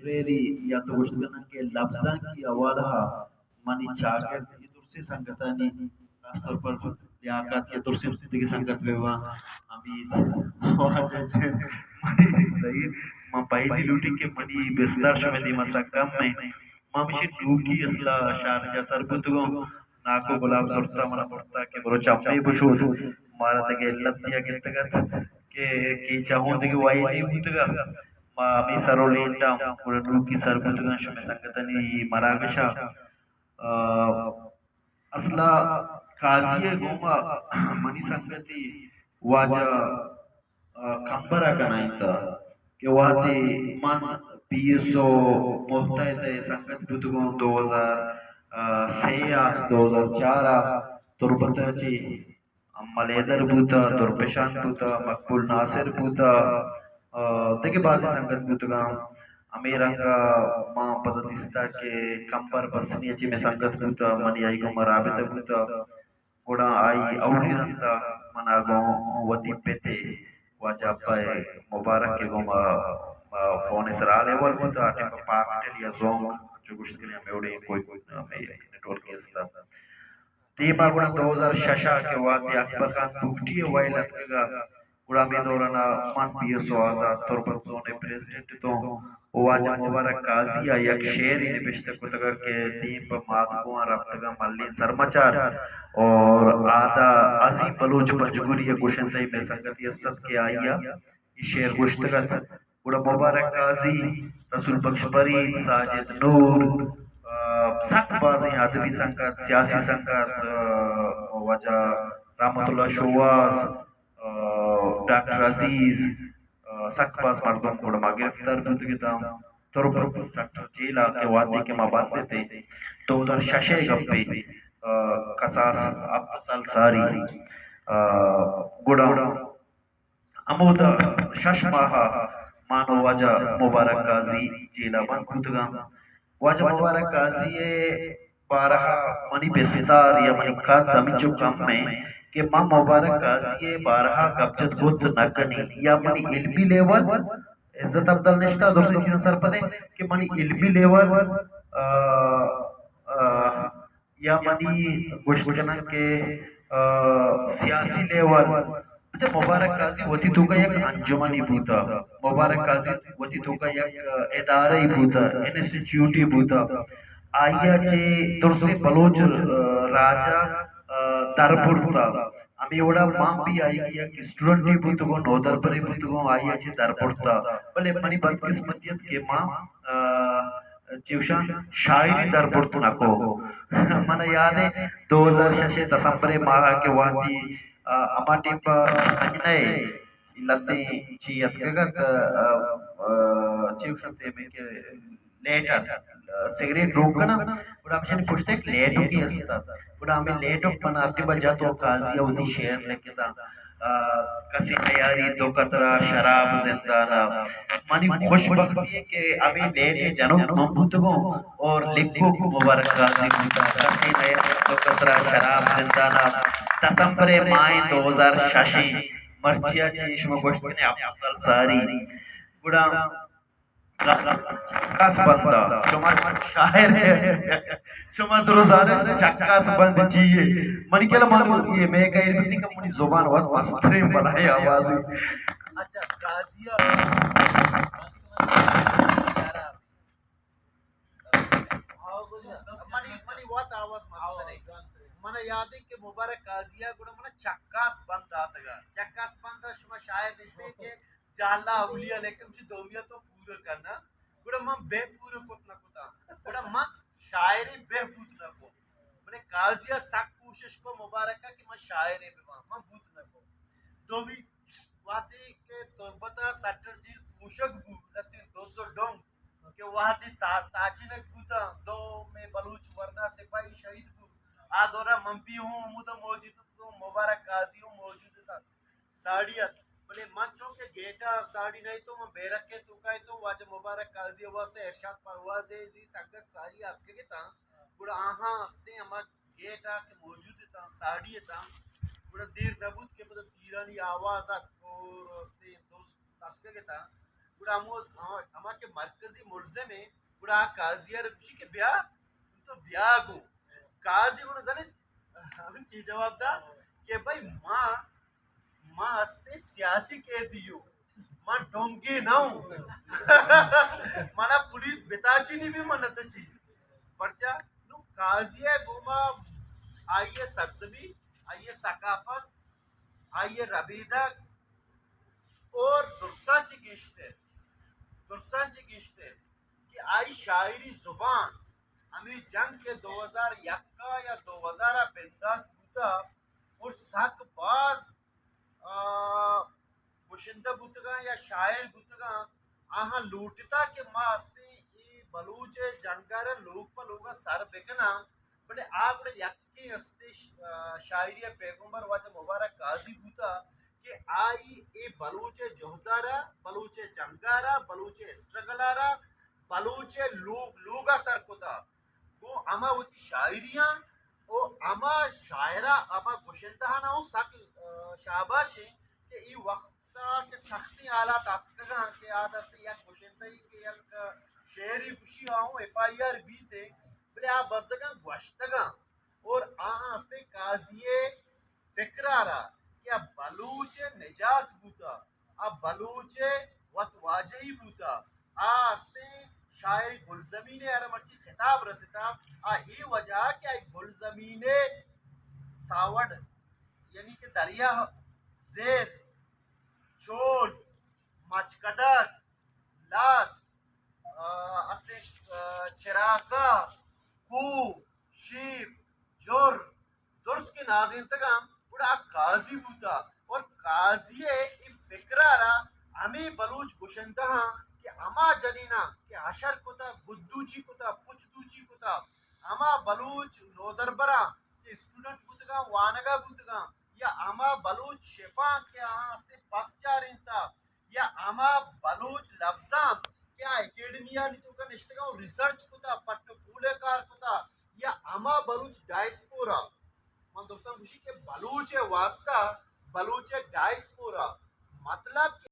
ریری یا تو گوشت کنن کے لفظاں کی اولها منی چاکر یہ درسی سنگتانی خاص طور پر لیاقت یا درسی دیگه سنگت بیوا امید واجه چه منی صحیح ما پہلی لوٹی کے منی بستر شمدی مسکم میں ما مشی ڈوکی اصلا شارجہ سر بودگو ناکو گلاب زرتا منا پڑتا کہ برو چاپی بشود مارا دگے علت دیا گتگت کہ کی چاہوں دگے وائی نہیں بودگا ما می سرو لینڈا برو ڈوکی سر بودگا شمی سنگتنی مراگشا اصلا قاضی گوما منی سنگتی واجہ کمبرہ کنائی تا کہ واتی من بیسو محتاید سنگت بودگون 2003 2004 تربتا چی ملیدر بوتا درپشان بوتا مقبول ناصر بوتا دیکھ بازی سنگت بوتگا امیرانگا ماں پدتستا کے کمبر بسنی چی میں سنگت بوتا منی آئی گو مرابط بوتا گوڑا آئی اولی رنگتا منا گو ودی پیتے واجہ پائے مبارک کے گو فون اسرالے والبوتا آٹے پا پاکٹل یا زونگ جو گوشت کنیا میں اوڑے کوئی نیٹورک کیستا تیما گوڑا 2006 کے واقعی اکبر خان بھوکٹی وائی لگا گوڑا میں دورانا من پیسو آزاد تربت زونے پریزیڈنٹ تو واجہ مبارک قاضی یک شیری نبشتے کو تگا کہ تیم پا مادگوان رابطگا ملی سرمچار اور آدھا عظیم بلوچ پرجگوری یا گوشندائی میں سنگتی استد کے آئیا یہ شیر گوشتگت گوڑا مبارک قاضی رسول بخش برید ساجد نور سخت بازیں ادبی سنگت سیاسی سنگت وجہ رحمت اللہ شواس ڈاکٹر عزیز سخت باز مردم گوڑا ما گرفتار بود گتا تربت سخت جیلا کے وعدے کے ما باندے تھے 2006 گپے قصاص افضل ساری گوڑا امودا شش ماہا مانو واجہ مبارک قاضی جیلا بند بودگا واجہ مبارک قاضی بارہا منی بستار یا منی کات دمیچو کم میں کہ ماں مبارک قاضی بارہا گبجت گوت نکنی یا منی علمی لیول عزت عبدال نشتہ دوسری چیزیں سر پدے کہ منی علمی لیول یا منی گوشت کنن کے سیاسی لیول اچھا مبارک قاضی وتی تو کا یک انجمنی بوتا مبارک قاضی وتی تو کا یک ادارہ بوتا انسٹیٹیوٹی بوتا آئیا چے درس بلوچ راجہ درپورتا ہمیں اوڑا ماں بھی آئی گیا کہ اسٹوڈنٹی بوتگو نودر پری بوتگو آئیا چے درپورتا بلے منی بدقسمتیت کے ماں چیوشان شاعری درپورت نکو من یاد ہے 2006 دسمبر ماہ کے واقعی اما ٹیم پا انجنائے لطیں چیت گگت چیوشن تے میں کہ لیٹر سگریٹ روک کنا بڑا ہمشن پوچھتے ایک لیٹو کی استا بڑا ہمیں لیٹو پنارتی بجا تو قاضی ہوتی شہر لکھتا کسی تیاری دو قطرہ شراب زندانا منی خوش بختی ہے کہ ابھی لیٹے جنوب مبوتگوں اور لکھو مبارک قاضی بوتا کسی تیاری دو قطرہ شراب زندانا دسمبر ماہ 2006 مرچیا چیشم گوشتنے افضل ساری بڑا چکاس بندہ شما شاہر ہے شما روزانے چکاس بند چیئے منی کہلا مانو یہ میں کہیر بھی نہیں کہ منی زبان وقت مسترین بنائی آوازی اچھا قاضیہ منی وقت آواز مسترین منہ یاد ہے کہ مبارک قاضیہ گوڑا منہ چکاس بند آتا گا چکاس بند شما شاہر نشتے کہ جالا اولیاء لیکن چی دومیہ تو پورا کرنا گوڑا من بے پورا پتنا کتا گوڑا من شاعری بے پتنا کو میں قاضیہ سخت کوشش کو مبارکہ کہ من شاعری بے من پتنا کو دومی واتی کہ تربتا سٹر جیل پوشک بو لیکن 200 ڈونگ کہ واتی تاچینک بوتا دو میں بلوچ ورنہ سپاہی شہید بو آدورا منپی ہوں مودہ موجود تو مبارک قاضی ہوں موجود تھا ساڑیت بلے منچوں کے گیٹا ساڑی نہیں تو من بیرک کے تو کہے تو واجہ مبارک قاضی واسطے ارشاد پروازے زی سنگت ساری آپ کے تا بڑا آہاں ہستے ہما گیٹا کے موجود تھا ساڑی تھا بڑا دیر نبود کے مطلب ایرانی آوازات اور ہستے دوست آپ کے تا بڑا ہما کے مرکزی ملزم بڑا قاضی ربشی کے بیا تو بیا گو قاضی کو زنے ہمیں چیز جواب دا کہ بھائی ماں ہستے سیاسی کہہ دیو ماں ڈونگی ناؤ مانا پولیس بتاچی نہیں بھی منت چی پرچا نو قاضی گوما آئیے سرزمی آئیے ثقافت آئیے ربیدہ اور درسان چی گیشتے کہ آئی شاعری زبان ہمیں جنگ کے 2001 یا 2015 بوتا اور سک باز گوشندہ بوتگا یا شاعر بوتگا آہاں لوٹتا کہ ماں ہستے ای بلوچ جنگار لوگ پا لوگا سر بکنا بلے آپ نے یکی ہستے شاعری پیغمبر واجہ مبارک قاضی بوتا کہ آئی اے بلوچ جہدارا بلوچ جنگارا بلوچ اسٹرگلارا بلوچ لوگا سر کتا وہ اما ہوتی شاعریاں او اما شاعرہ اما گوشندہ نا ہوں سک شاباش ہے کہ ای وقتا کے سختی آلات افکگاں کہ آدھستے یک گوشندہی کہ یک شعری خوشی آہوں ایف آئی آر بیتے بلے آپ بزگاں گوشتگاں اور آہاں ہستے قاضی فکرارا کہ بلوچ نجات بوتا بلوچ وط واجہی بوتا ہستے شاعر گلزمین ارمرچی خطاب رستا ای وجہ کہ گلزمین ساوڑ یعنی کہ دریا زیر چول مچکدک لات استے چراگا کو شیپ جور درس کے ناظرین تگام بڑا قاضی بوتا اور قاضی ای فکرارا ہمیں بلوچ گوشندہ کہ اما جنینا کہ حشر کتا گدوچی کتا پچدوچی کتا اما بلوچ نودربرا کہ اسٹوڈنٹ بوتگا وانگا بوتگا یا اما بلوچ شفا کہ آہاں ہستے پس چارنتا یا اما بلوچ لفظاں کیا اکیڈمیا نیتو کا نشتگا ریسرچ کتا پٹو پولے کار کتا یا اما بلوچ ڈائسپورا من دوستان خوشی کہ بلوچ واسطہ بلوچ ڈائسپورا مطلب